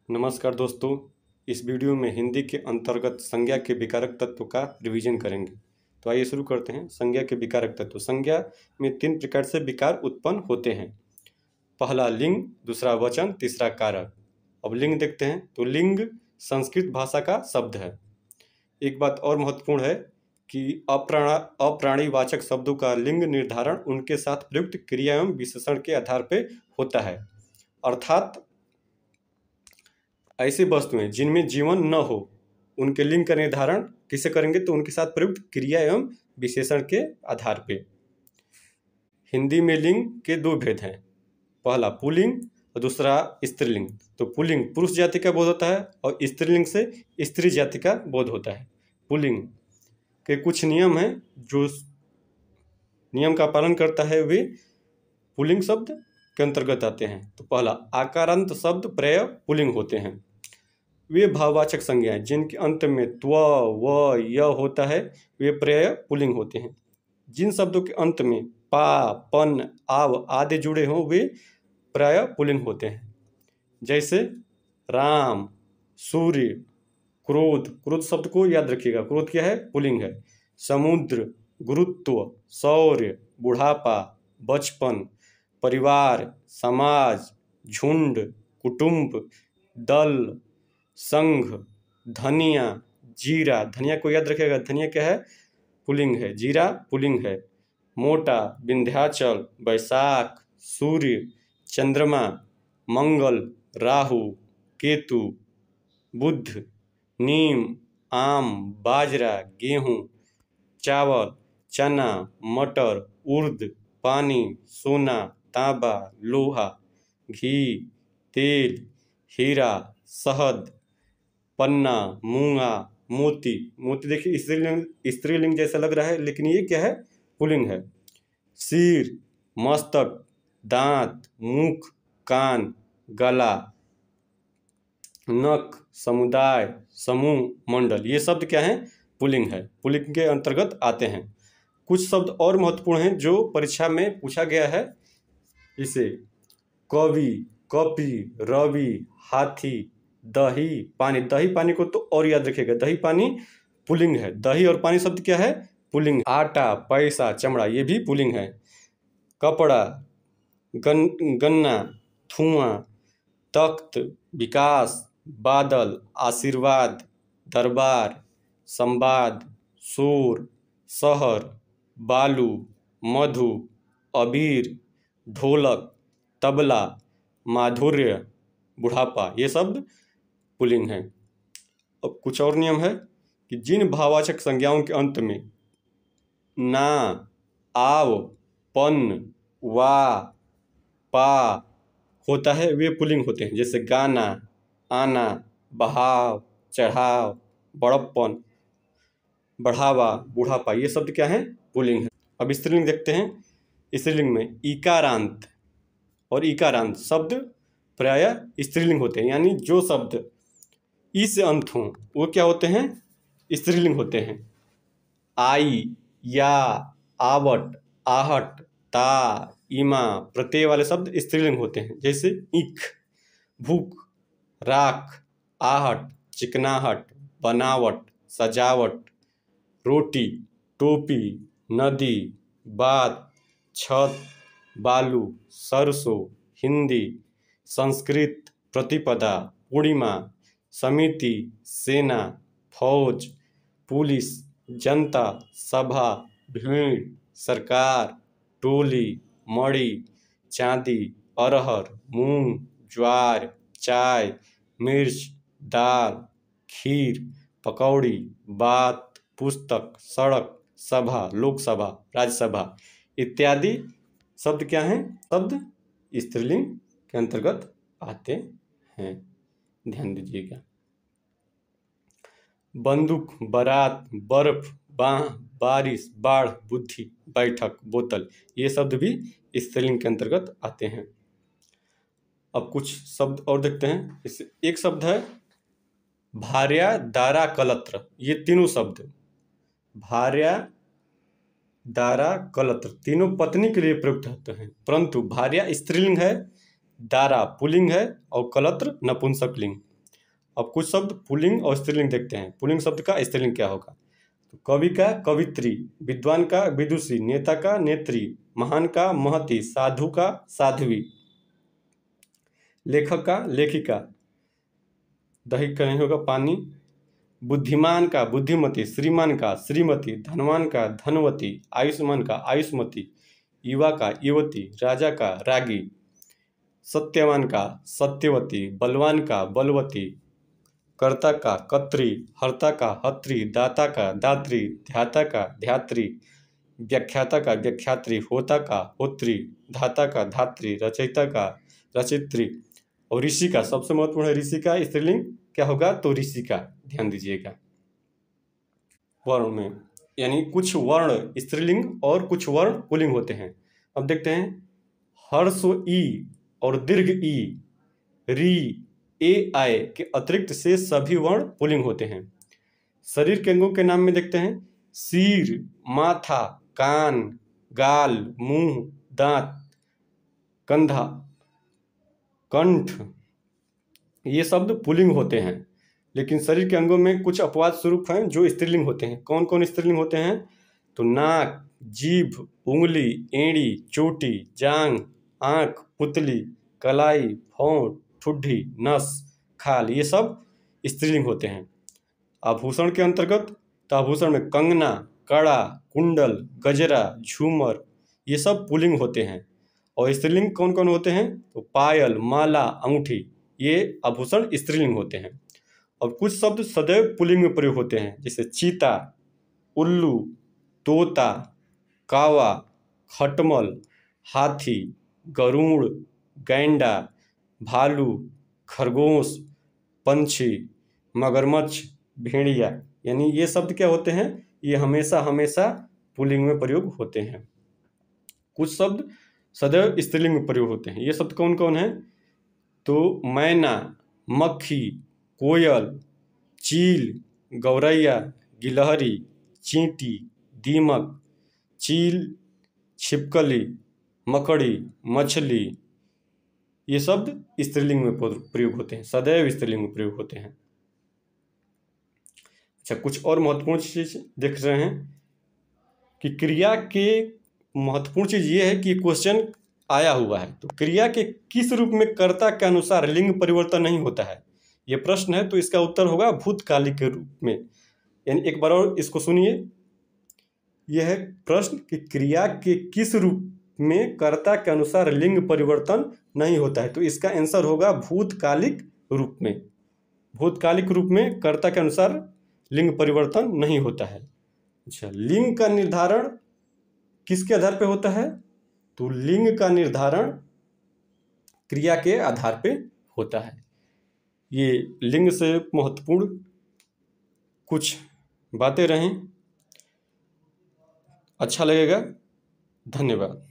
नमस्कार दोस्तों, इस वीडियो में हिंदी के अंतर्गत संज्ञा के विकारक तत्व का रिवीजन करेंगे। तो आइए शुरू करते हैं। संज्ञा के विकारक तत्व। संज्ञा में 3 प्रकार से विकार उत्पन्न होते हैं। पहला लिंग, दूसरा वचन, तीसरा कारक। अब लिंग देखते हैं। तो लिंग संस्कृत भाषा का शब्द है। एक बात और महत्वपूर्ण है कि अप्राणीवाचक शब्दों का लिंग निर्धारण उनके साथ प्रयुक्त क्रिया एवं विशेषण के आधार पर होता है। अर्थात ऐसी वस्तुएं जिनमें जीवन न हो उनके लिंग का निर्धारण किसे करेंगे? तो उनके साथ प्रयुक्त क्रिया एवं विशेषण के आधार पे। हिंदी में लिंग के 2 भेद हैं, पहला पुल्लिंग और दूसरा स्त्रीलिंग। तो पुल्लिंग पुरुष जाति का बोध होता है और स्त्रीलिंग से स्त्री जाति का बोध होता है। पुल्लिंग के कुछ नियम हैं, जो नियम का पालन करता है वे पुल्लिंग शब्द के अंतर्गत आते हैं। तो पहला, आकारांत शब्द प्रायः पुल्लिंग होते हैं। वे भाववाचक संज्ञाएं जिनके अंत में त्व, व, य होता है वे प्रायः पुल्लिंग होते हैं। जिन शब्दों के अंत में पा, पन, आव आदि जुड़े हों वे प्रायः पुल्लिंग होते हैं। जैसे राम, सूर्य, क्रोध। क्रोध शब्द को याद रखिएगा, क्रोध क्या है? पुल्लिंग है। समुद्र, गुरुत्व, शौर्य, बुढ़ापा, बचपन, परिवार, समाज, झुंड, कुटुंब, दल, संघ, धनिया, जीरा। धनिया को याद रखिएगा, धनिया क्या है? पुल्लिंग है। जीरा पुल्लिंग है। मोटा, विंध्याचल, वैशाख, सूर्य, चंद्रमा, मंगल, राहु, केतु, बुध, नीम, आम, बाजरा, गेहूं, चावल, चना, मटर, उर्द, पानी, सोना, तांबा, लोहा, घी, तेल, हीरा, शहद, पन्ना, मूंगा, मोती। मोती देखिए स्त्रीलिंग जैसा लग रहा है, लेकिन ये क्या है? पुल्लिंग है। सिर, मस्तक, दांत, मुख, कान, गला, नख, समुदाय, समूह, मंडल। ये शब्द क्या है? पुल्लिंग है, पुल्लिंग के अंतर्गत आते हैं। कुछ शब्द और महत्वपूर्ण हैं जो परीक्षा में पूछा गया है। इसे कवि, कपि, रवि, हाथी, दही, पानी। दही पानी को तो और याद रखिएगा, दही पानी पुल्लिंग है। दही और पानी शब्द क्या है? पुल्लिंग। आटा, पैसा, चमड़ा ये भी पुल्लिंग है। कपड़ा, गन्ना, धुआं, तख्त, विकास, बादल, आशीर्वाद, दरबार, संवाद, शोर, शहर, बालू, मधु, अबीर, ढोलक, तबला, माधुर्य, बुढ़ापा। ये शब्द पुल्लिंग हैं। अब कुछ और नियम है कि जिन भाववाचक संज्ञाओं के अंत में ना, आव, पन, वा, पा होता है वे पुल्लिंग होते हैं। जैसे गाना, आना, बहाव, चढ़ाव, बड़प्पन, बढ़ावा, बुढ़ापा। ये शब्द क्या है? पुल्लिंग है। अब स्त्रीलिंग देखते हैं। स्त्रीलिंग में इकारांत और इकारांत शब्द प्रायः स्त्रीलिंग होते हैं, यानी जो शब्द ई से अंत हों वो क्या होते हैं? स्त्रीलिंग होते हैं। आई, या, आवट, आहट, ता, इमा, प्रत्यय वाले शब्द स्त्रीलिंग होते हैं। जैसे ईख, भूख, राख, आहट, चिकनाहट, बनावट, सजावट, रोटी, टोपी, नदी, बात, छत, बालू, सरसों, हिंदी, संस्कृत, प्रतिपदा, पूर्णिमा, समिति, सेना, फौज, पुलिस, जनता, सभा, भीड़, सरकार, टोली, मणि, चांदी, अरहर, मूंग, ज्वार, चाय, मिर्च, दाल, खीर, पकौड़ी, बात, पुस्तक, सड़क, सभा, लोकसभा, राज्यसभा इत्यादि शब्द क्या हैं? शब्द स्त्रीलिंग के अंतर्गत आते हैं। ध्यान दीजिएगा। बंदूक, बारात, बर्फ, बाह, बारिश, बाढ़, बुद्धि, बैठक, बोतल ये शब्द भी स्त्रीलिंग के अंतर्गत आते हैं। अब कुछ शब्द और देखते हैं। इससे एक शब्द है भार्या, दारा, कलत्र। ये तीनों शब्द भार्या, दारा, कलत्र तीनों पत्नी के लिए प्रयुक्त होते हैं, परंतु भार्या स्त्रीलिंग है, दारा पुल्लिंग है और कलत्र नपुंसकलिंग। अब कुछ शब्द पुल्लिंग और स्त्रीलिंग देखते हैं। पुल्लिंग शब्द का स्त्रीलिंग क्या होगा? तो कवि का कवित्री, विद्वान का विदुषी, नेता का नेत्री, महान का महती, साधु का साध्वी, लेखक का लेखिका, दही का नहीं होगा पानी, बुद्धिमान का बुद्धिमती, श्रीमान का श्रीमती, धनवान का धनवती, आयुष्मान का आयुष्मती, युवा का युवती, राजा का रागी, सत्यवान का सत्यवती, बलवान का बलवती, कर्ता का कर्त्री, हर्ता का हत्री, दाता का दात्री, ध्याता का ध्यात्री, व्याख्याता का व्याख्यात्री, होता का होत्री, धाता का धात्री, रचयिता का रचित्री, और ऋषि का सबसे महत्वपूर्ण है ऋषि का स्त्रीलिंग क्या होगा? तो ऋषि का। ध्यान दीजिएगा वर्ण में, यानी कुछ वर्ण स्त्रीलिंग और कुछ वर्ण पुल्लिंग होते हैं। अब देखते हैं हर्स्व ई और दीर्घ ई, री, ए, आय के अतिरिक्त से सभी वर्ण पुल्लिंग होते हैं। शरीर के अंगों के नाम में देखते हैं सिर, माथा, कान, गाल, मुंह, दांत, कंधा, कंठ, ये शब्द पुल्लिंग होते हैं। लेकिन शरीर के अंगों में कुछ अपवाद स्वरूप हैं जो स्त्रीलिंग होते हैं। कौन कौन स्त्रीलिंग होते हैं? तो नाक, जीभ, उंगली, एड़ी, चोटी, जांघ, आंख, पुतली, कलाई, भौं, ठुड्डी, नस, खाल, ये सब स्त्रीलिंग होते हैं। आभूषण के अंतर्गत तो आभूषण में कंगना, कड़ा, कुंडल, गजरा, झूमर, ये सब पुल्लिंग होते हैं। और स्त्रीलिंग कौन कौन होते हैं? तो पायल, माला, अंगूठी, ये आभूषण स्त्रीलिंग होते हैं। और कुछ शब्द सदैव पुल्लिंग में प्रयोग होते हैं, जैसे चीता, उल्लू, तोता, कावा, खटमल, हाथी, गरुड़, गैंडा, भालू, खरगोश, पंछी, मगरमच्छ, भेड़िया, यानी ये शब्द क्या होते हैं? ये हमेशा हमेशा पुल्लिंग में प्रयोग होते हैं। कुछ शब्द सदैव स्त्रीलिंग में प्रयोग होते हैं। ये शब्द कौन कौन है? तो मैना, मक्खी, कोयल, चील, गौरैया, गिलहरी, चींटी, दीमक, चील, छिपकली, मकड़ी, मछली, ये शब्द स्त्रीलिंग में प्रयोग होते हैं, सदैव स्त्रीलिंग में प्रयोग होते हैं। अच्छा, कुछ और महत्वपूर्ण चीज देख रहे हैं कि क्रिया के महत्वपूर्ण चीज ये है कि क्वेश्चन आया हुआ है, तो क्रिया के किस रूप में कर्ता के अनुसार लिंग परिवर्तन नहीं होता है, ये प्रश्न है। तो इसका उत्तर होगा भूतकालिक के रूप में। यानी एक बार और इसको सुनिए, यह है प्रश्न कि क्रिया के किस रूप में कर्ता के अनुसार लिंग परिवर्तन नहीं होता है, तो इसका आंसर होगा भूतकालिक रूप में। भूतकालिक रूप में कर्ता के अनुसार लिंग परिवर्तन नहीं होता है। अच्छा, लिंग का निर्धारण किसके आधार पे होता है? तो लिंग का निर्धारण क्रिया के आधार पे होता है। ये लिंग से महत्वपूर्ण कुछ बातें रहें, अच्छा लगेगा। धन्यवाद।